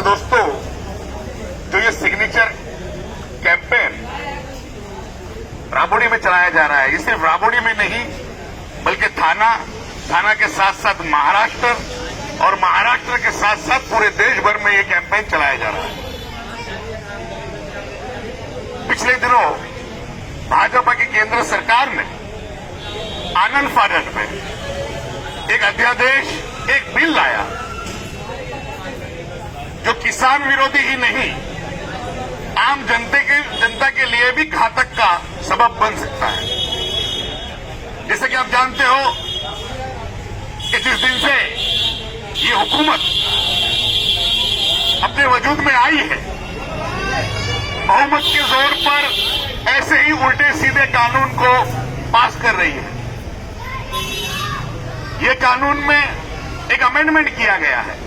दोस्तों, जो ये सिग्नेचर कैंपेन राबोड़ी में चलाया जा रहा है, ये सिर्फ राबोड़ी में नहीं बल्कि थाना के साथ साथ महाराष्ट्र और महाराष्ट्र के साथ साथ पूरे देश भर में ये कैंपेन चलाया जा रहा है। पिछले दिनों भाजपा की केंद्र सरकार ने आनंद फानन में एक अध्यादेश, एक बिल लाया जो किसान विरोधी ही नहीं, आम जनता के लिए भी घातक का सबब बन सकता है। जैसे कि आप जानते हो कि जिस दिन से ये हुकूमत अपने वजूद में आई है, बहुमत के जोर पर ऐसे ही उल्टे सीधे कानून को पास कर रही है। ये कानून में एक अमेंडमेंट किया गया है।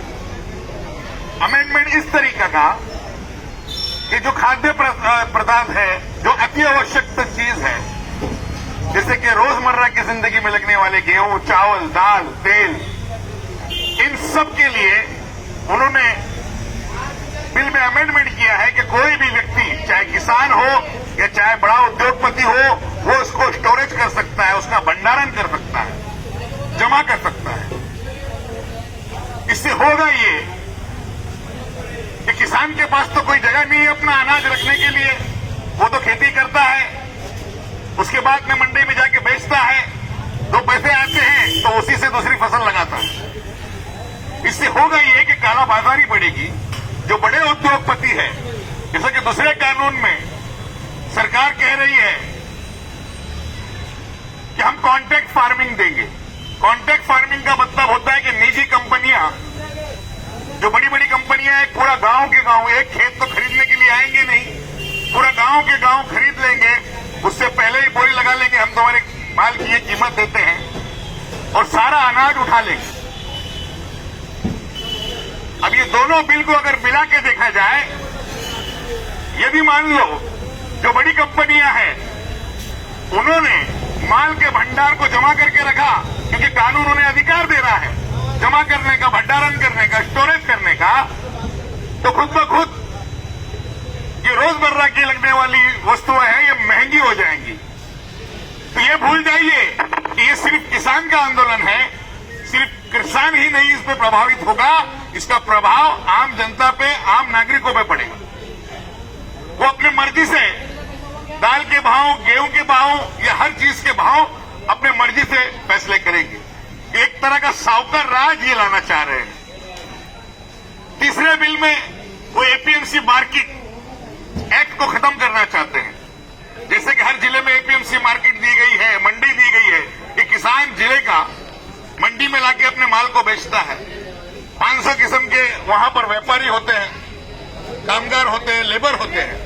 अमेंडमेंट इस तरीका का कि जो खाद्य पदार्थ है, जो अति आवश्यक चीज है, जैसे कि रोजमर्रा की जिंदगी में लगने वाले गेहूं, चावल, दाल, तेल, इन सब के लिए उन्होंने बिल में अमेंडमेंट किया है कि कोई भी व्यक्ति, चाहे किसान हो या चाहे बड़ा उद्योगपति हो, वो उसको स्टोरेज कर सकता है, उसका भंडारण कर सकता है, जमा कर सकता है। इससे होगा ये कि किसान के पास तो कोई जगह नहीं है अपना अनाज रखने के लिए, वो तो खेती करता है, उसके बाद में मंडी में जाके बेचता है, दो पैसे आते हैं तो उसी से दूसरी फसल लगाता है। इससे होगा ये कि काला बाजारी बढ़ेगी। जो बड़े उद्योगपति है, जैसे कि दूसरे कानून में सरकार कह रही है कि हम कॉन्ट्रैक्ट फार्मिंग देंगे। कॉन्ट्रैक्ट फार्मिंग का मतलब होता है कि निजी कंपनियां, जो बड़ी बड़ी कंपनियां हैं, पूरा गांव के गांव, एक खेत तो खरीदने के लिए आएंगे नहीं, पूरा गांव के गांव खरीद लेंगे, उससे पहले ही बोली लगा लेंगे हम तुम्हारे माल की ये कीमत देते हैं और सारा अनाज उठा लेंगे। अब ये दोनों बिल को अगर मिला के देखा जाए, यदि मान लो जो बड़ी कंपनियां हैं उन्होंने माल के भंडार को जमा करके रखा, क्योंकि कानून उन्हें अधिकार दे रहा है जमा करने का, भंडारण करने का, स्टोरेज करने का, तो खुद ब खुद ये रोजमर्रा की लगने वाली वस्तुएं हैं, ये महंगी हो जाएंगी। तो ये भूल जाइए कि ये सिर्फ किसान का आंदोलन है, सिर्फ किसान ही नहीं इस पे प्रभावित होगा, इसका प्रभाव आम जनता पे, आम नागरिकों पे पड़ेगा। वो अपने मर्जी से दाल के भाव, गेहूं के भाव या हर चीज के भाव अपने मर्जी से फैसले करेंगे। एक तरह का सावकार राज ये लाना चाह रहे हैं। तीसरे बिल में वो एपीएमसी मार्केट एक्ट को खत्म करना चाहते हैं। जैसे कि हर जिले में एपीएमसी मार्केट दी गई है, मंडी दी गई है कि किसान जिले का मंडी में लाके अपने माल को बेचता है। 500 किस्म के वहां पर व्यापारी होते हैं, कामगार होते हैं, लेबर होते हैं।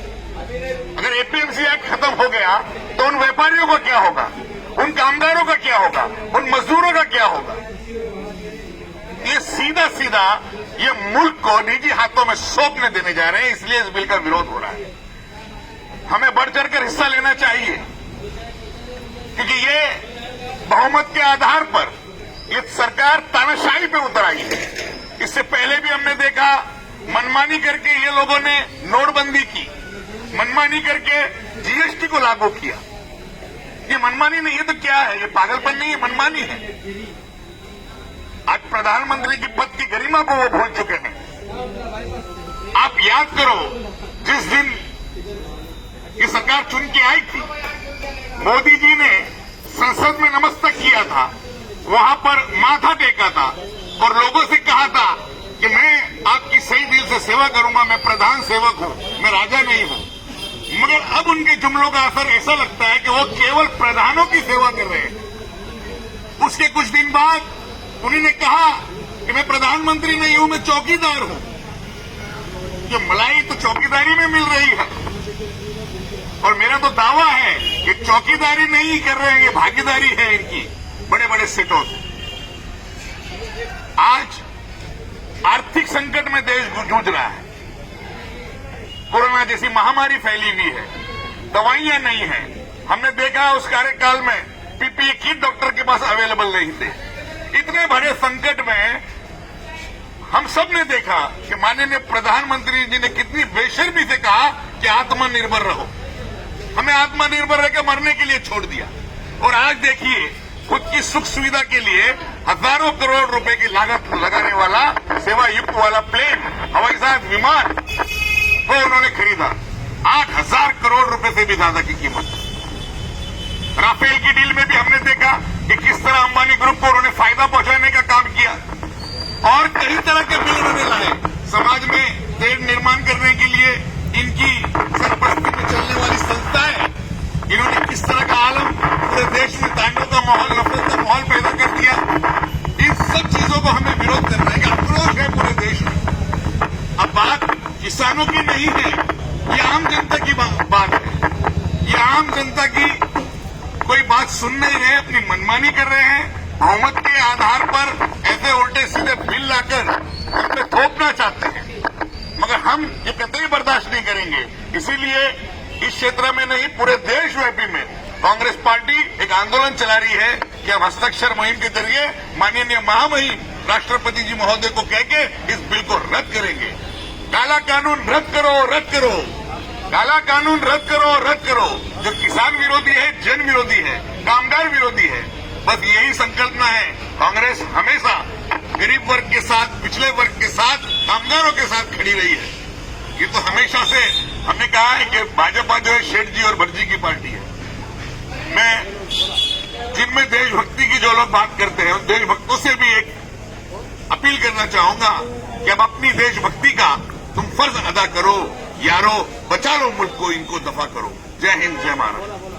अगर एपीएमसी एक्ट खत्म हो गया तो उन व्यापारियों का क्या होगा, उन कामगारों का क्या होगा, उन मजदूरों का क्या होगा? ये सीधा सीधा ये मुल्क को निजी हाथों में सौंपने देने जा रहे हैं। इसलिए इस बिल का विरोध हो रहा है। हमें बढ़ चढ़कर हिस्सा लेना चाहिए, क्योंकि ये बहुमत के आधार पर ये सरकार तानाशाही पे उतर आई है। इससे पहले भी हमने देखा, मनमानी करके ये लोगों ने नोटबंदी की, मनमानी करके जीएसटी को लागू किया। ये मनमानी नहीं है तो क्या है? ये पागलपन नहीं है, मनमानी है। आज प्रधानमंत्री की पद की गरिमा को वो भूल चुके हैं। आप याद करो, जिस दिन ये सरकार चुन के आई थी, मोदी जी ने संसद में नमस्तक किया था, वहां पर माथा टेका था और लोगों से कहा था कि मैं आपकी सही दिल से सेवा करूंगा, मैं प्रधान सेवक हूं, मैं राजा नहीं हूं। मगर अब उनके जुमलों का असर ऐसा लगता है कि वो केवल प्रधानों की सेवा कर रहे हैं। उसके कुछ दिन बाद उन्होंने कहा कि मैं प्रधानमंत्री नहीं हूं, मैं चौकीदार हूं। ये मलाई तो चौकीदारी में मिल रही है, और मेरा तो दावा है कि चौकीदारी नहीं कर रहे हैं, ये भागीदारी है इनकी बड़े बड़े सेठों से। आज आर्थिक संकट में देश जूझ रहा है। कोरोना जैसी महामारी फैली हुई है, दवाइयां नहीं है। हमने देखा उस कार्यकाल में पीपीई किट डॉक्टर के पास अवेलेबल नहीं थे। इतने बड़े संकट में हम सब ने देखा कि माननीय प्रधानमंत्री जी ने कितनी बेशर्मी से कहा कि आत्मनिर्भर रहो। हमें आत्मनिर्भर रहकर मरने के लिए छोड़ दिया। और आज देखिए, खुद की सुख सुविधा के लिए हजारों करोड़ रुपए की लागत लगाने वाला सेवा युक्त वाला प्लेन, हवाई जहाज, विमान वो उन्होंने खरीदा 8,000 करोड़ रुपए से भी ज्यादा की कीमत। राफेल की डील में भी हमने देखा कि किस तरह अंबानी ग्रुप को उन्होंने फायदा पहुंचाने का काम किया। और कई तरह के बिल उन्होंने लाए। समाज में तेल निर्माण करने के लिए इनकी सरपरस्ती में चलने वाली संस्थाएं, इन्होंने किस तरह का आलम पूरे देश में तांडव का माहौल, नफरत का माहौल पैदा कर दिया। इन सब चीजों को हमें विरोध करना है, आक्रोश है पूरे देश में। अब बात किसानों की नहीं है, ये आम जनता की बात है। ये आम जनता की कोई बात सुन नहीं रहे, अपनी मनमानी कर रहे हैं। बहुमत के आधार पर ऐसे उल्टे सीधे बिल लाकर हम पे थोपना चाहते हैं, मगर हम ये कतई बर्दाश्त नहीं करेंगे। इसीलिए इस क्षेत्र में नहीं, पूरे देशव्यापी में कांग्रेस पार्टी एक आंदोलन चला रही है कि हम हस्ताक्षर मुहिम के जरिए माननीय महामहिम राष्ट्रपति जी महोदय को कह के इस बिल को रद्द करेंगे। काला कानून रद्द करो, रद्द करो, काला कानून रद्द करो, रद्द करो। जो किसान विरोधी है, जन विरोधी है, कामगार विरोधी है, बस यही संकल्पना है। कांग्रेस हमेशा गरीब वर्ग के साथ, पिछले वर्ग के साथ, कामगारों के साथ खड़ी रही है। ये तो हमेशा से हमने कहा है कि भाजपा जो है शेठ जी और भटजी की पार्टी है। मैं जिनमें देशभक्ति की जो लोग बात करते हैं उन देशभक्तों से भी एक अपील करना चाहूंगा कि अब अपनी देशभक्ति का तुम फर्ज अदा करो। यारो, बचा लो मुल्क को, इनको दफा करो। जय हिंद, जय महाराष्ट्र।